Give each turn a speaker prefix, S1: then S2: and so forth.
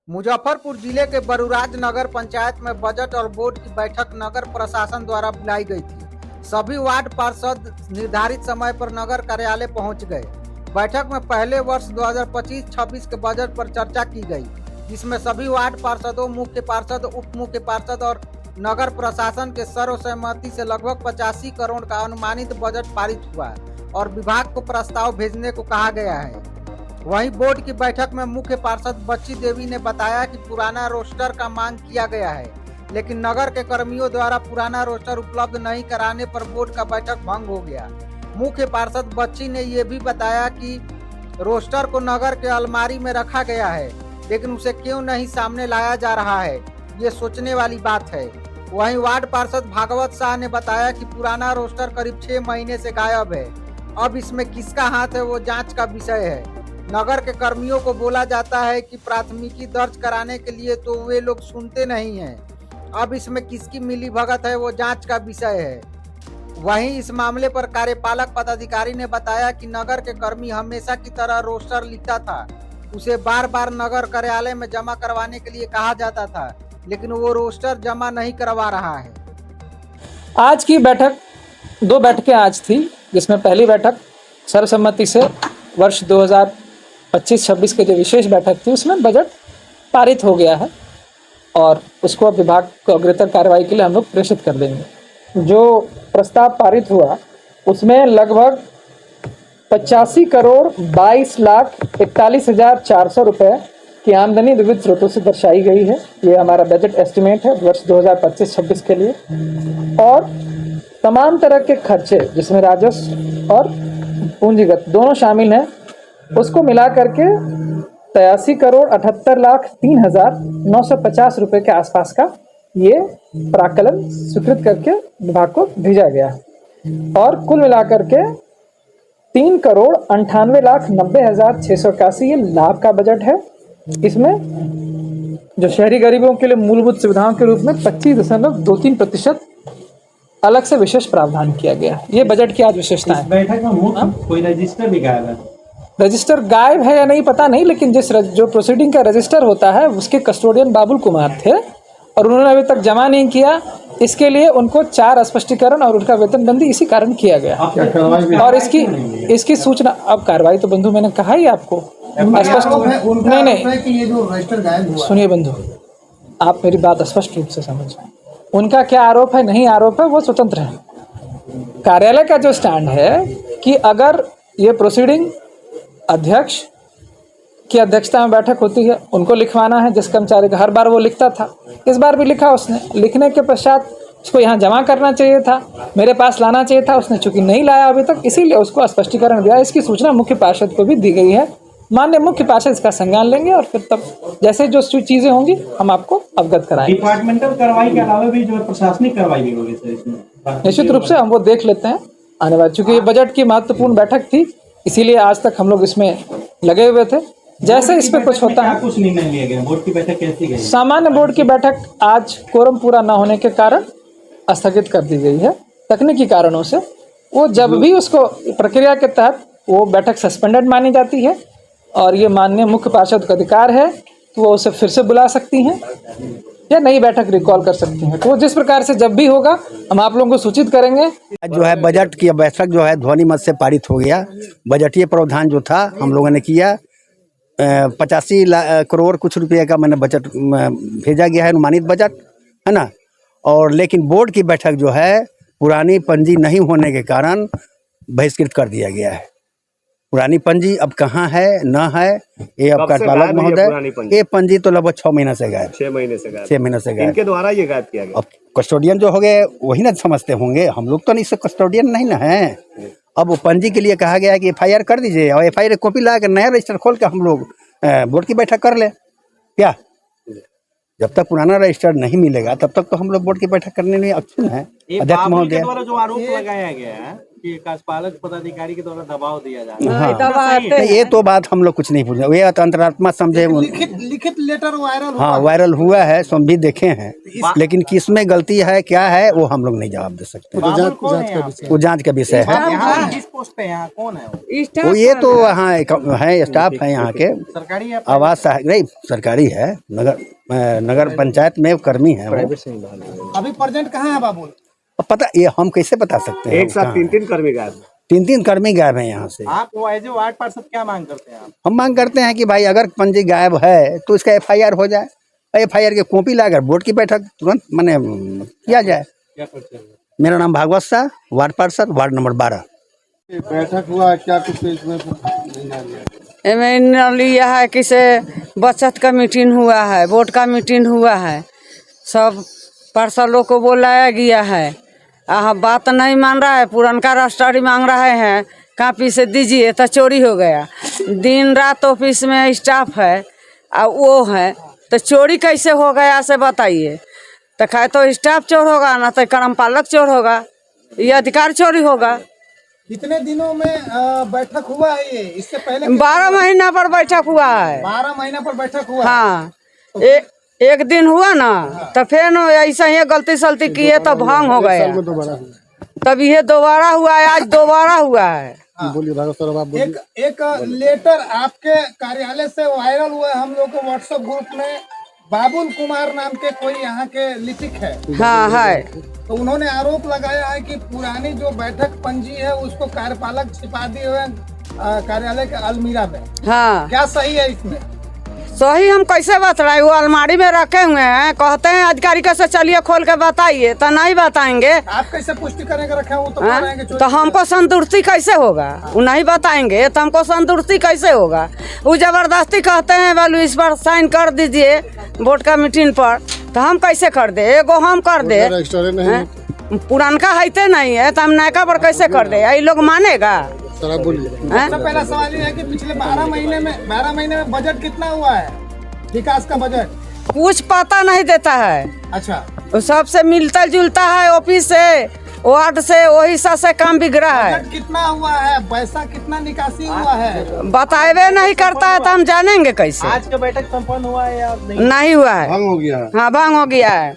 S1: मुजफ्फरपुर जिले के बरूराज नगर पंचायत में बजट और बोर्ड की बैठक नगर प्रशासन द्वारा बुलाई गई थी। सभी वार्ड पार्षद निर्धारित समय पर नगर कार्यालय पहुंच गए। बैठक में पहले वर्ष 2025-26 के बजट पर चर्चा की गई, जिसमें सभी वार्ड पार्षदों, मुख्य पार्षद, उप मुख्य पार्षद और नगर प्रशासन के सर्वसहमति से लगभग 85 करोड़ का अनुमानित बजट पारित हुआ और विभाग को प्रस्ताव भेजने को कहा गया है। वहीं बोर्ड की बैठक में मुख्य पार्षद बच्ची देवी ने बताया कि पुराना रोस्टर का मांग किया गया है, लेकिन नगर के कर्मियों द्वारा पुराना रोस्टर उपलब्ध नहीं कराने पर बोर्ड का बैठक भंग हो गया। मुख्य पार्षद बच्ची ने ये भी बताया कि रोस्टर को नगर के अलमारी में रखा गया है, लेकिन उसे क्यों नहीं सामने लाया जा रहा है, ये सोचने वाली बात है। वहीं वार्ड पार्षद भागवत शाह ने बताया कि पुराना रोस्टर करीब 6 महीने से गायब है। अब इसमें किसका हाथ है वो जांच का विषय है। नगर के कर्मियों को बोला जाता है कि प्राथमिकी दर्ज कराने के लिए, तो वे लोग सुनते नहीं हैं। अब इसमें किसकी मिलीभगत है वो जांच का विषय है। वहीं इस मामले पर कार्यपालक पदाधिकारी ने बताया कि नगर के कर्मी हमेशा की तरह रोस्टर लिखता था, उसे बार बार नगर कार्यालय में जमा करवाने के लिए कहा जाता था, लेकिन वो रोस्टर जमा नहीं करवा रहा है।
S2: आज की बैठक 2 बैठकें आज थी, जिसमें पहली बैठक सर्वसम्मति से वर्ष 2025-26 की जो विशेष बैठक थी उसमें बजट पारित हो गया है और उसको अब विभाग को अग्रतर कार्रवाई के लिए हम लोग प्रेषित कर देंगे। जो प्रस्ताव पारित हुआ उसमें लगभग 85 करोड़ 22 लाख 41,400 रुपये की आमदनी विविध स्रोतों से दर्शाई गई है। ये हमारा बजट एस्टिमेट है वर्ष 2025-26 के लिए। और तमाम तरह के खर्चे जिसमें राजस्व और पूंजीगत दोनों शामिल हैं, उसको मिला करके 83 करोड़ 78 लाख 3,950 रुपये के आसपास का ये प्राक्कलन स्वीकृत करके विभाग को भेजा गया है। और कुल मिलाकर के 3 करोड़ 98 लाख 90,681 ये लाभ का बजट है। इसमें जो शहरी गरीबों के लिए मूलभूत सुविधाओं के रूप में 25.23% अलग से विशेष प्रावधान किया गया। ये बजट की आज विशेषता है।
S3: बैठक में कोई रजिस्टर भी गायब है?
S2: रजिस्टर गायब है या नहीं पता नहीं, लेकिन जो प्रोसीडिंग का रजिस्टर होता है उसके कस्टोडियन बाबुल कुमार थे और उन्होंने अभी तक जमा नहीं किया। इसके लिए उनको 4 स्पष्टीकरण और उनका वेतनबंदी इसी कारण किया गया। और इसकी सूचना अब कार्रवाई तो बंधु मैंने कहा ही आपको स्पष्ट नहीं, सुनिए बंधु, आप मेरी बात स्पष्ट रूप से समझें। उनका क्या आरोप है नहीं आरोप है वो स्वतंत्र है। कार्यालय का जो स्टैंड है कि अगर ये प्रोसीडिंग अध्यक्ष की अध्यक्षता में बैठक होती है, उनको लिखवाना है। जिस कर्मचारी का हर बार वो लिखता था, इस बार भी लिखा उसने। लिखने के पश्चात उसको यहाँ जमा करना चाहिए था, मेरे पास लाना चाहिए था, उसने चूंकि नहीं लाया अभी तक, इसीलिए उसको स्पष्टीकरण दिया। इसकी सूचना मुख्य पार्षद को भी दी गई है। माननीय मुख्य पार्षद इसका संज्ञान लेंगे और फिर तब जैसे जो चीजें होंगी हम आपको अवगत कराएंगे।
S3: डिपार्टमेंटल कार्रवाई के अलावा भी जो प्रशासनिक कार्रवाई भी होगी सर इसमें?
S2: निश्चित रूप से हम वो देख लेते हैं आने वाले, चूंकि ये बजट की महत्वपूर्ण बैठक थी, इसीलिए आज तक हम लोग इसमें लगे हुए थे। जैसे इस पे कुछ होता है।
S3: कुछ निर्णय लिया गया? बोर्ड की बैठक कैसी गई?
S2: सामान्य बोर्ड की बैठक आज कोरम पूरा न होने के कारण स्थगित कर दी गई है तकनीकी कारणों से। वो जब भी उसको प्रक्रिया के तहत वो बैठक सस्पेंडेड मानी जाती है और ये माननीय मुख्य पार्षद का अधिकार है कि वो उसे फिर से बुला सकती हैं या नई बैठक रिकॉल कर सकती हैं। तो जिस प्रकार से जब भी होगा हम आप लोगों को सूचित करेंगे।
S4: जो है बजट की बैठक जो है ध्वनि मत से पारित हो गया। बजटीय प्रावधान जो था हम लोगों ने किया, 85 करोड़ कुछ रुपये का मैंने बजट भेजा गया है, अनुमानित बजट है ना। और लेकिन बोर्ड की बैठक जो है पुरानी पंजी नहीं होने के कारण बहिष्कृत कर दिया गया है। पुरानी पंजी अब कहाँ है न है, ये अब कार्यपालक महोदय, ये पंजी तो लगभग 6 महीने से गायब।
S5: 6 महीने से गायब।
S4: 6 महीने से गायब।
S5: इनके द्वारा ये गायब किया गया।
S4: अब कस्टोडियन जो हो गए वही ना समझते होंगे, हम लोग तो नहीं, कस्टोडियन नहीं ना है। अब वो पंजी के लिए कहा गया है कि FIR कर दीजिए और FIR कॉपी ला कर नया रजिस्टर खोल के हम लोग बोर्ड की बैठक कर ले। क्या जब तक पुराना रजिस्टर नहीं मिलेगा तब तक तो हम लोग बोर्ड की बैठक करने में अक्षम है। अध्यक्ष महोदय
S3: द्वारा जो आरोप लगाया गया है कि कार्यपालक पदाधिकारी के द्वारा दबाव दिया जा रहा है।
S4: हाँ, ये तो बात हम लोग कुछ नहीं पूछ रहे, ये अंतरात्मा समझे।
S1: लिखित लेटर वायरल
S4: हाँ, वायरल हुआ है, सो हम भी देखे हैं, लेकिन किसमें गलती है क्या है वो हम लोग नहीं जवाब दे सकते। वो जांच का विषय है।
S3: यहाँ किस पोस्ट पे यहाँ कौन है वो?
S4: वो ये तो हाँ है, स्टाफ है यहाँ के,
S3: सरकारी है?
S4: आवास सहायक नहीं, सरकारी है, नगर पंचायत में कर्मी है वो।
S1: अभी प्रेजेंट कहाँ है बाबू?
S4: अब पता ये हम कैसे बता सकते हैं?
S3: एक साथ 3-3 कर्मी गायब।
S4: 3-3 कर्मी गायब हैं यहाँ से।
S3: आप एज ए वार्ड पार्षद क्या मांग करते हैं आप?
S4: हम मांग करते हैं कि भाई अगर पंजी गायब है तो इसका FIR हो जाए, FIR की कॉपी लाकर बोर्ड की बैठक तुरंत मैंने किया जाए।
S3: क्या करते हैं?
S4: मेरा नाम भागवत शाह, वार्ड पार्षद, वार्ड नंबर 12।
S5: बैठक हुआ क्या कुछ इसमें?
S6: लिया है कि से बचत का मीटिंग हुआ है, वोट का मीटिंग हुआ है, सब पार्षदों को बुलाया गया है। बात नहीं मान रहा है, पुरनका रजिस्ट्री मांग रहे हैं, कापी से दीजिए तो चोरी हो गया। दिन रात ऑफिस में स्टाफ है और वो है तो चोरी कैसे हो गया से बताइए। तो खाए तो स्टाफ चोर होगा ना तो कर्मपालक चोर होगा, ये अधिकार चोरी होगा।
S1: कितने दिनों में बैठक हुआ है ये? इससे पहले
S6: 12 महीना पर बैठक हुआ है।
S1: 12 महीना पर बैठक हुआ।
S6: हाँ, एक दिन हुआ ना तो फिर ऐसा ही गलती सलती किए तो भंग हो गया, तब ये दोबारा हुआ है, आज दोबारा हुआ है।
S5: बोलिए भागवत सर, आप बोलिए।
S1: एक लेटर आपके कार्यालय से वायरल हुआ है हम लोग को व्हाट्सएप ग्रुप में। बाबुल कुमार नाम के कोई यहाँ के लिपिक है।
S6: हाँ है।
S1: तो उन्होंने आरोप लगाया है कि पुरानी जो बैठक पंजी है उसको कार्यपालक छिपा दिए हुए कार्यालय के अलमीरा में।
S6: हाँ,
S1: क्या सही है इसमें?
S6: सही हम कैसे बताएं? वो अलमारी में रखे हुए हैं, कहते हैं अधिकारी कैसे चलिए खोल के बताइए, तो नहीं बताएंगे।
S1: आप कैसे पुष्टि करेंगे रखे हैं? वो तो कह रहे हैं कि
S6: तो हमको संतुष्टि कैसे होगा? वो नहीं बताएंगे तो हमको संतुष्टि कैसे होगा? वो जबरदस्ती कहते हैं बोलो इस पर साइन कर दीजिए वोट का मीटिंग पर, तो हम कैसे कर दे? एगो हम कर दे, पुरानका है नहीं है तो हम नयका पर कैसे कर दे? ये लोग मानेगा?
S5: सर आप बोलिए।
S1: सबसे पहला सवाल ये है कि पिछले 12 महीने में बजट कितना हुआ है, विकास का बजट?
S6: कुछ पता नहीं देता है।
S1: अच्छा,
S6: वो सबसे मिलता जुलता है, ऑफिस से, वार्ड से, वही से काम बिगड़ा है।
S1: बजट कितना हुआ है, पैसा कितना निकासी हुआ है,
S6: बताए नहीं करता है तो हम जानेंगे कैसे?
S3: आज का बैठक संपन्न हुआ है या नहीं?
S6: नहीं हुआ है।
S5: भंग हो गया।
S6: हाँ, भंग हो गया है।